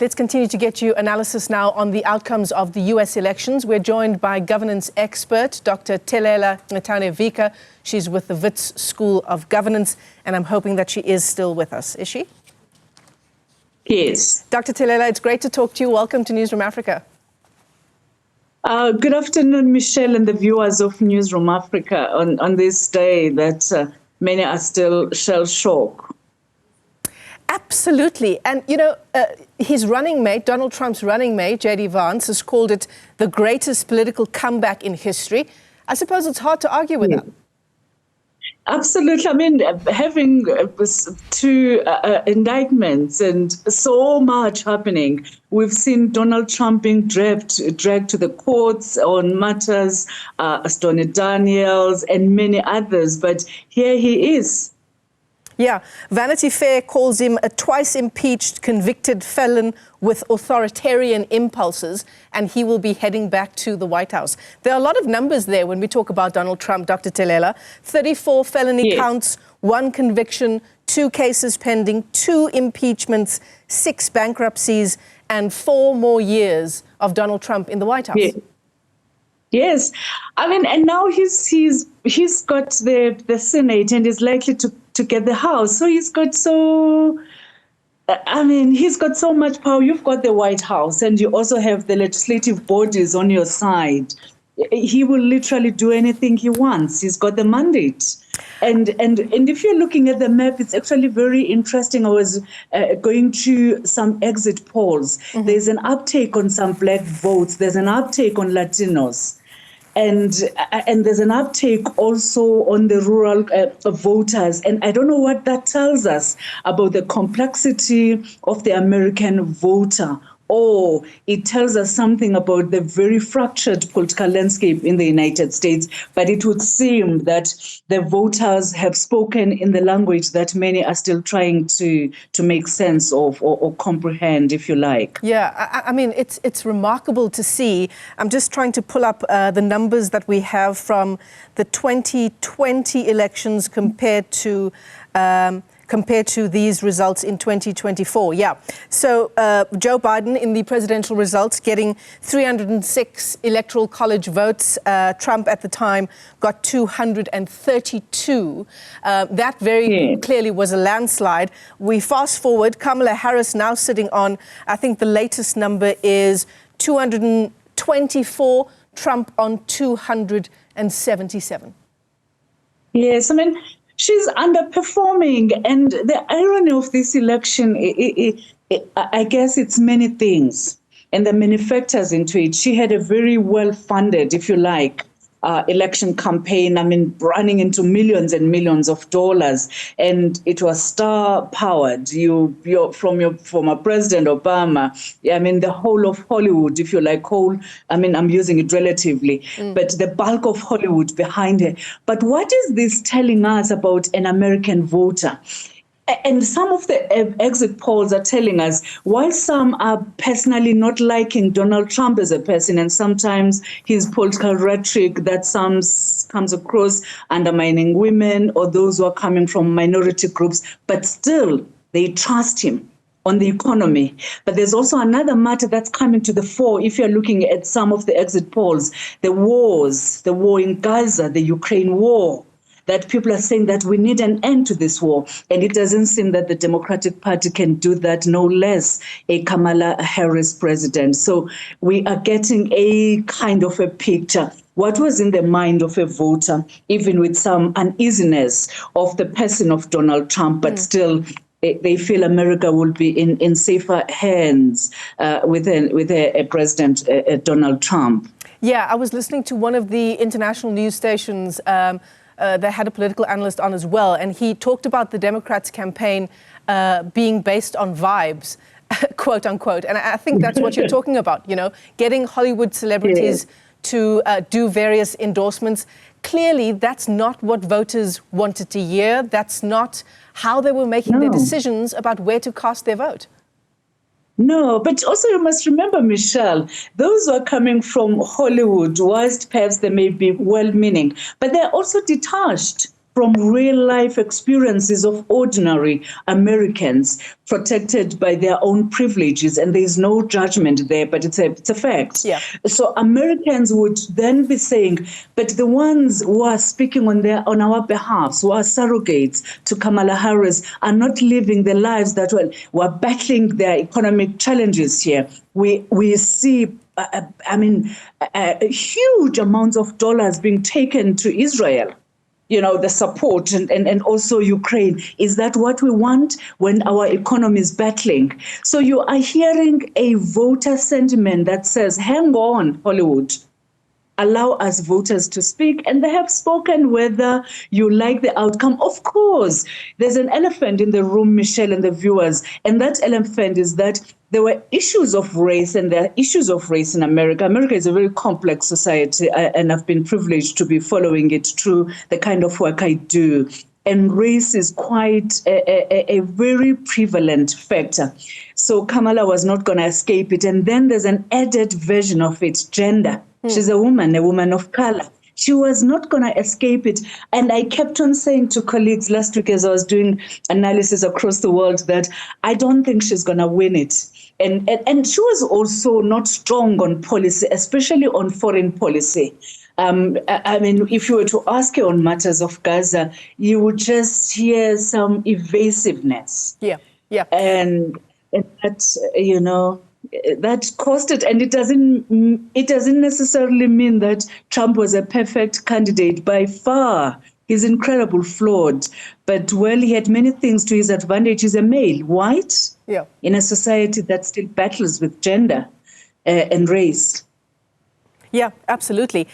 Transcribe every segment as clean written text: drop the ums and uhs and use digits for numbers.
Let's continue to get you analysis now on the outcomes of the U.S. elections. We're joined by governance expert, Dr. Thelela Ngcetane-Vika. She's with the Wits School of Governance, and I'm hoping that she is still with us. Is she? Yes. Dr. Thelela, it's great to talk to you. Welcome to Newzroom Afrika. Good afternoon, Michelle, and the viewers of Newzroom Afrika on this day that many are still shell-shocked. Absolutely. And, you know, his running mate, Donald Trump's running mate, J.D. Vance, has called it the greatest political comeback in history. I suppose it's hard to argue with that. Absolutely. I mean, having two indictments and so much happening, we've seen Donald Trump being dragged to the courts on matters, Stormy Daniels and many others. But here he is. Yeah, Vanity Fair calls him a twice-impeached, convicted felon with authoritarian impulses, and he will be heading back to the White House. There are a lot of numbers there when we talk about Donald Trump, Dr. Thelela. 34 felony counts, 1 conviction, 2 cases pending, 2 impeachments, 6 bankruptcies, and 4 more years of Donald Trump in the White House. Yeah. Yes, I mean, and now he's got the Senate and is likely to get the House. So he's got so much power. You've got the White House, and you also have the legislative bodies on your side. He will literally do anything he wants. He's got the mandate. And if you're looking at the map, it's actually very interesting. I was going to some exit polls. Mm-hmm. There's an uptake on some black votes. There's an uptake on Latinos. And there's an uptake also on the rural voters. And I don't know what that tells us about the complexity of the American voter. Or it tells us something about the very fractured political landscape in the United States. But it would seem that the voters have spoken in the language that many are still trying to make sense of or comprehend, if you like. Yeah, I mean, it's remarkable to see. I'm just trying to pull up the numbers that we have from the 2020 elections compared to these results in 2024. Yeah. So Joe Biden in the presidential results getting 306 electoral college votes. Trump at the time got 232. That very clearly was a landslide. We fast forward, Kamala Harris now sitting on, I think the latest number is 224, Trump on 277. Yes, I mean, she's underperforming, and the irony of this election, I guess it's many things, and there are many factors into it. She had a very well-funded, if you like, election campaign. I mean, running into millions and millions of dollars, and it was star-powered. You're from your former President Obama. I mean, the whole of Hollywood, if you like, I'm using it relatively, but the bulk of Hollywood behind her. But what is this telling us about an American voter? And some of the exit polls are telling us, while some are personally not liking Donald Trump as a person, and sometimes his political rhetoric that comes across undermining women or those who are coming from minority groups, but still they trust him on the economy. But there's also another matter that's coming to the fore. If you're looking at some of the exit polls, the war in Gaza, the Ukraine war, that people are saying that we need an end to this war. And it doesn't seem that the Democratic Party can do that, no less a Kamala Harris president. So we are getting a kind of a picture. What was in the mind of a voter, even with some uneasiness of the person of Donald Trump, but still they feel America will be in safer hands with a President Donald Trump. Yeah, I was listening to one of the international news stations. They had a political analyst on as well, and he talked about the Democrats' campaign being based on vibes, quote unquote. And I think that's what you're talking about, you know, getting Hollywood celebrities to do various endorsements. Clearly, that's not what voters wanted to hear. That's not how they were making their decisions about where to cast their vote. No, but also you must remember, Michelle, those who are coming from Hollywood, whilst perhaps they may be well-meaning, but they're also detached from real life experiences of ordinary Americans protected by their own privileges. And there's no judgment there, but it's a fact. Yeah. So Americans would then be saying, but the ones who are speaking on our behalf, who are surrogates to Kamala Harris, are not living the lives that were battling their economic challenges here. We see huge amounts of dollars being taken to Israel, the support and also Ukraine. Is that what we want when our economy is battling? So you are hearing a voter sentiment that says, hang on, Hollywood. Allow us voters to speak, and they have spoken whether you like the outcome. Of course, there's an elephant in the room, Michelle and the viewers, and that elephant is that there were issues of race, and there are issues of race in America. America is a very complex society, and I've been privileged to be following it through the kind of work I do. And race is quite a very prevalent factor. So Kamala was not going to escape it. And then there's an added version of it, gender. She's a woman of color. She was not going to escape it. And I kept on saying to colleagues last week as I was doing analysis across the world that I don't think she's going to win it. And she was also not strong on policy, especially on foreign policy. If you were to ask her on matters of Gaza, you would just hear some evasiveness. Yeah. And that, that caused it. And it doesn't necessarily mean that Trump was a perfect candidate. By far, he's incredibly flawed. But, he had many things to his advantage. He's a male, white, in a society that still battles with gender and race. Yeah, absolutely.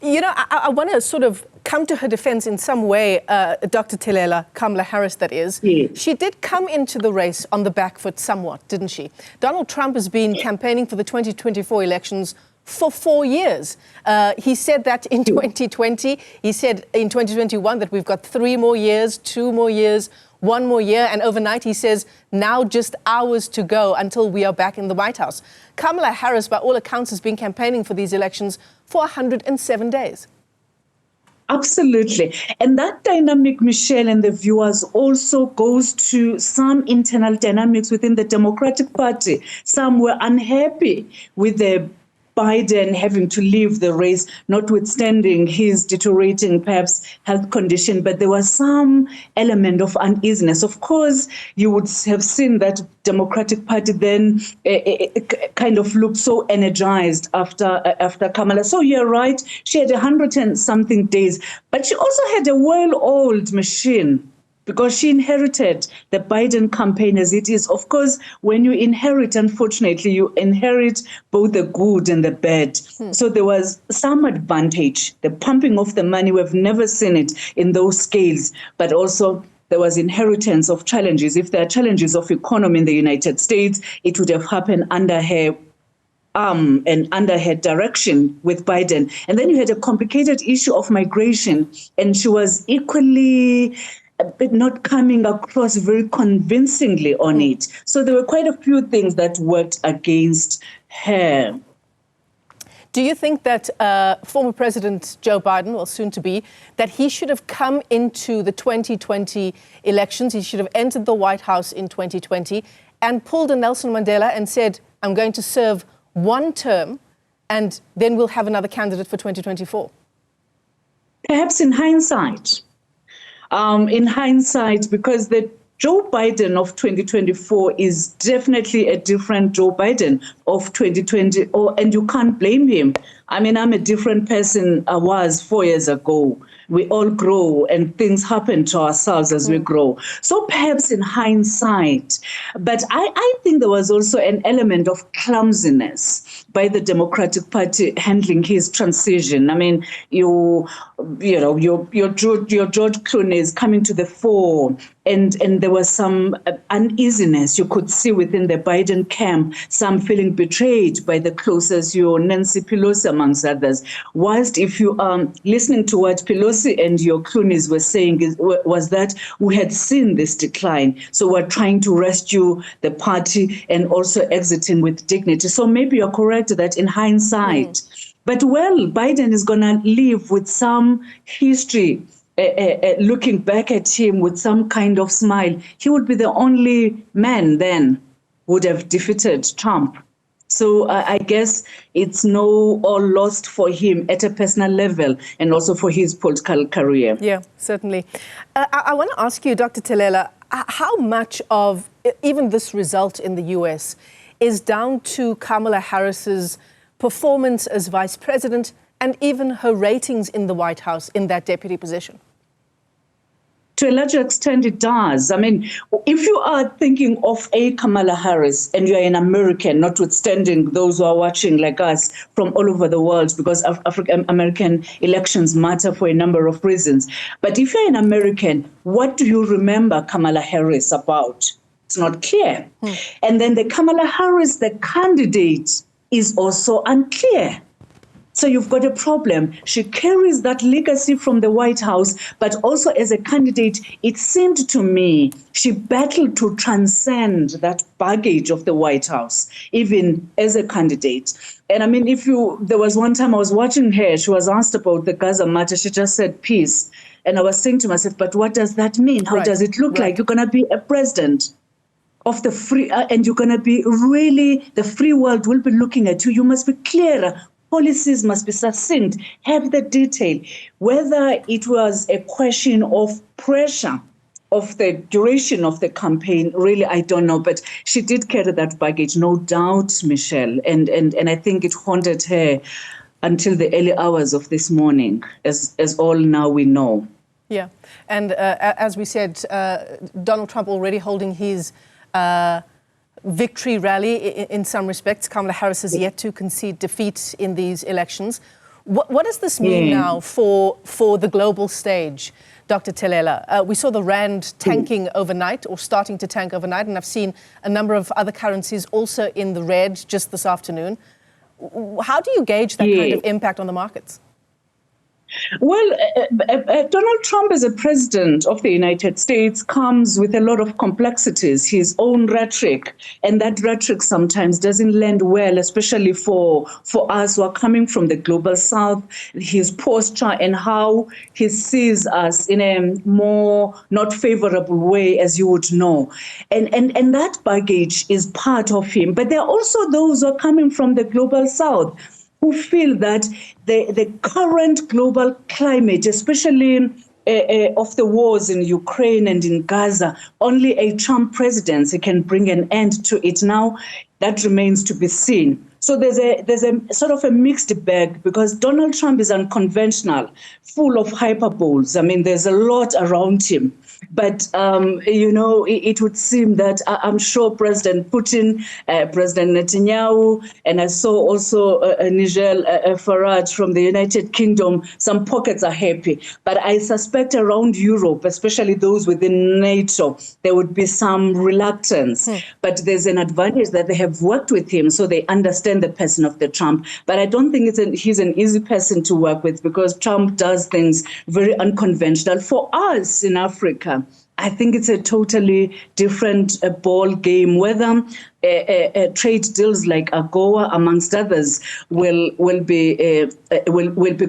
I want to sort of come to her defense in some way, Dr. Thelela, Kamala Harris, that is. Yes. She did come into the race on the back foot somewhat, didn't she? Donald Trump has been campaigning for the 2024 elections for 4 years. He said that in 2020. He said in 2021 that we've got 3 more years, 2 more years, 1 more year. And overnight, he says, now just hours to go until we are back in the White House. Kamala Harris, by all accounts, has been campaigning for these elections for 107 days. Absolutely. And that dynamic, Michelle and the viewers, also goes to some internal dynamics within the Democratic Party. Some were unhappy with the Biden having to leave the race, notwithstanding his deteriorating, perhaps, health condition. But there was some element of uneasiness. Of course, you would have seen that Democratic Party then kind of looked so energized after Kamala. So you're right, she had 100 and something days, but she also had a well-oiled machine, because she inherited the Biden campaign as it is. Of course, when you inherit, unfortunately, you inherit both the good and the bad. So there was some advantage. The pumping of the money, we've never seen it in those scales, but also there was inheritance of challenges. If there are challenges of economy in the United States, it would have happened under her and under her direction with Biden. And then you had a complicated issue of migration, and she was equally but not coming across very convincingly on it. So there were quite a few things that worked against her. Do you think that former President Joe Biden, well, soon to be, that he should have come into the 2020 elections, he should have entered the White House in 2020 and pulled a Nelson Mandela and said, I'm going to serve 1 term and then we'll have another candidate for 2024? Perhaps in hindsight. Because the Joe Biden of 2024 is definitely a different Joe Biden of 2020, and you can't blame him. I mean, I'm a different person I was 4 years ago. We all grow and things happen to ourselves as we grow. So perhaps in hindsight, but I think there was also an element of clumsiness by the Democratic Party handling his transition. I mean, your George Clooney is coming to the fore, and there was some uneasiness you could see within the Biden camp, some feeling betrayed by the closest, your Nancy Pelosi, amongst others. Whilst if you are listening to what Pelosi and your Clooney's were saying was that we had seen this decline. So we're trying to rescue the party and also exiting with dignity. So maybe you're correct that in hindsight, but Biden is going to live with some history looking back at him with some kind of smile, he would be the only man then who would have defeated Trump. So I guess it's no all lost for him at a personal level and also for his political career. Yeah, certainly. I want to ask you, Dr. Thelela, how much of even this result in the US is down to Kamala Harris's performance as vice president and even her ratings in the White House in that deputy position? To a larger extent, it does. I mean, if you are thinking of a Kamala Harris and you're an American, notwithstanding those who are watching like us from all over the world, because African-American elections matter for a number of reasons. But if you're an American, what do you remember Kamala Harris about? It's not clear. And then the Kamala Harris, the candidate, is also unclear. So you've got a problem. She carries that legacy from the White House, but also as a candidate, it seemed to me she battled to transcend that baggage of the White House, even as a candidate. And I mean, there was one time I was watching her, she was asked about the Gaza matter, she just said peace. And I was saying to myself, but what does that mean? How does it look like? You're going to be a president of the free, and you're going to be really, the free world will be looking at you. You must be clearer. Policies must be succinct, have the detail. Whether it was a question of pressure of the duration of the campaign, really, I don't know. But she did carry that baggage, no doubt, Michelle. And I think it haunted her until the early hours of this morning, as all now we know. Yeah. And as we said, Donald Trump already holding his victory rally in some respects. Kamala Harris has yet to concede defeat in these elections. What does this mean now for the global stage, Dr. Thelela? We saw the rand tanking overnight, or starting to tank overnight, and I've seen a number of other currencies also in the red just this afternoon. How do you gauge that kind of impact on the markets? Well, Donald Trump as a president of the United States comes with a lot of complexities, his own rhetoric, and that rhetoric sometimes doesn't land well, especially for us who are coming from the global south, his posture and how he sees us in a more not favorable way, as you would know. And that baggage is part of him. But there are also those who are coming from the global south who feel that the current global climate, especially of the wars in Ukraine and in Gaza, only a Trump presidency can bring an end to it. Now, that remains to be seen. So there's a sort of a mixed bag, because Donald Trump is unconventional, full of hyperboles. I mean, there's a lot around him. But, it would seem that I'm sure President Putin, President Netanyahu, and I saw also Nigel Farage from the United Kingdom, some pockets are happy. But I suspect around Europe, especially those within NATO, there would be some reluctance. But there's an advantage that they have worked with him, so they understand the person of the Trump. But I don't think he's an easy person to work with, because Trump does things very unconventional. For us in Africa, I think it's a totally different ball game. Whether trade deals like AGOA, amongst others, will be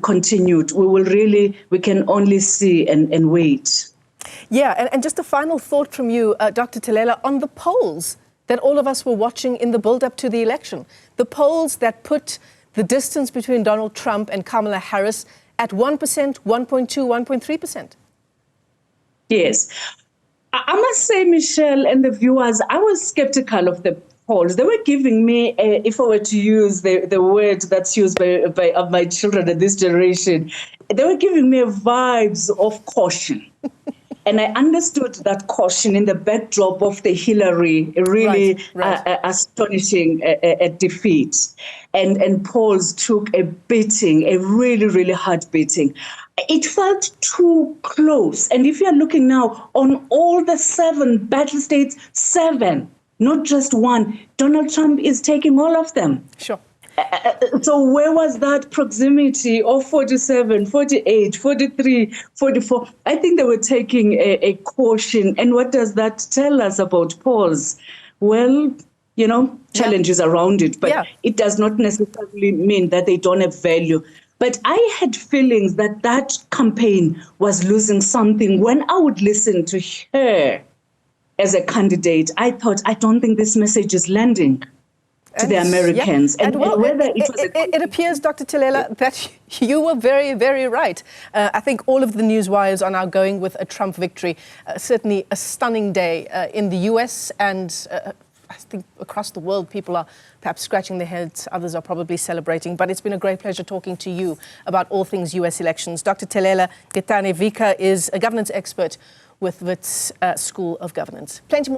continued. We can only see and wait. Yeah, and just a final thought from you, Dr. Thelela, on the polls that all of us were watching in the build-up to the election. The polls that put the distance between Donald Trump and Kamala Harris at 1%, 1.2%, 1.3%. Yes. I must say, Michelle and the viewers, I was skeptical of the polls. They were giving me, if I were to use the word that's used by my children in this generation, they were giving me vibes of caution. And I understood that caution in the backdrop of the Hillary really astonishing defeat. And polls took a beating, a really, really hard beating. It felt too close. And if you're looking now on all the 7 battle states, 7, not just one, Donald Trump is taking all of them. Sure. So where was that proximity of 47, 48, 43, 44? I think they were taking a caution. And what does that tell us about polls? Well, challenges around it, but it does not necessarily mean that they don't have value. But I had feelings that that campaign was losing something. When I would listen to her as a candidate, I thought, I don't think this message is landing to the Americans. Yeah. And well, whether it appears, Dr. Thelela, that you were very, very right. I think all of the news wires are now going with a Trump victory. Certainly a stunning day in the US and I think across the world, people are perhaps scratching their heads. Others are probably celebrating. But it's been a great pleasure talking to you about all things US elections. Dr. Thelela Ngcetane-Vika is a governance expert with Wits School of Governance. Plenty more